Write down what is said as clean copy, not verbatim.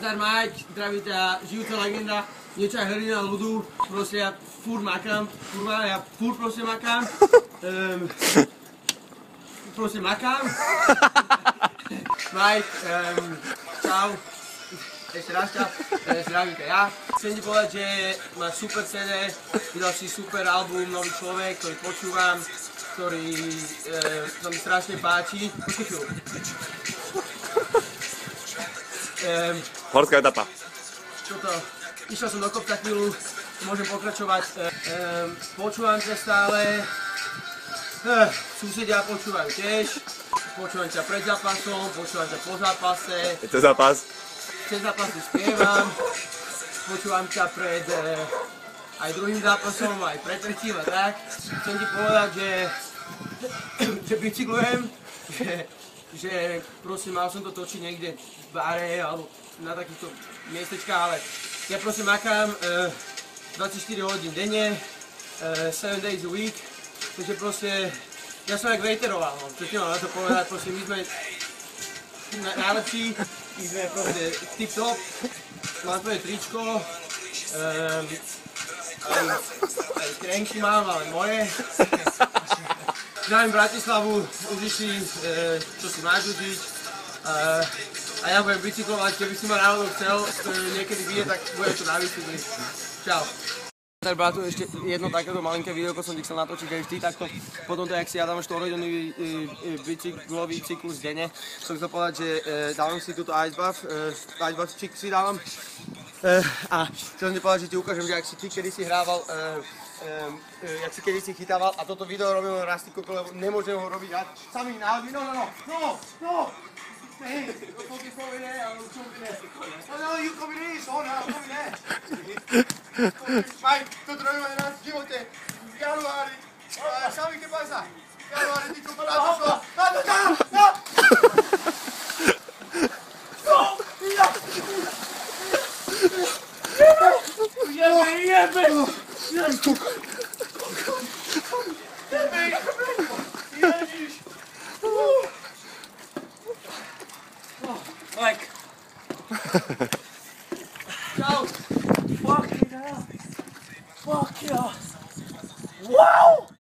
Nazdar Mike, zdraví ťa žijúca legenda, niečo aj hrdina ľudu, proste ja furt makám, kurva, ja furt proste makám. Proste makám. Mike, čau. Ešte raz čau, zdravím ťa ja. Chcem ti povedať, že máš super CD, vydal si super album, nový človek, ktorý počúvam, ktorý sa mi strašne páči. Počkej chvíľu. Horská etapa. Išiel som do kopca chvíľu, môžem pokračovať. Počúvam ťa stále. Susedia počúvajú tiež. Počúvam ťa pred zápasom, počúvam ťa po zápase. Je to zápas? Cez zápasu spievam. Počúvam ťa pred aj druhým zápasom, aj pred tretím a tak. Chcem ti povedať, že bicyklujem, že proste mal som to točiť niekde v bare alebo na takýchto miestečkách, ale ja proste makám 24 hodín denne, 7 days a week, takže proste ja som jak vejteroval, čo ti mám na to povedať, proste my sme najlepší, my sme proste tip-top, mám tvoje tričko, aj trenky mám, ale moje. Zdravím Bratislavu, užiš si, čo si máš užiť. A ja budem bicyklovať, keby si ma náhodou chcel niekedy vidieť, tak budem to na bicykli. Čau. Bratu, ešte jedno takéto malinké video, som ti chcel natočiť aj ty takto. Potom to, jak si ja dám 4-hodinový bicyklový cyklus denne, som chcel povedať, že dávam si túto ice buff si dávam. A chcel som ti povedať, že ti ukážem, že ak si ty kedysi hrával, jak si kedysi chytával a toto video robil raz ty koko, lebo nemôžem ho robiť rád. Sami náhodný, no! Hey, you're fucking coming there, I'm jumping there. Oh no, you coming in, son, I'm coming there. Mike, toto robíme raz v živote. Januári. Sami, ¿qué pasa? Januári, ty koko, na to šlo. Na to tam! No! Jebe! Ježiš! Mike! Ciao! Fucking hell! Fuck yeah! Wow!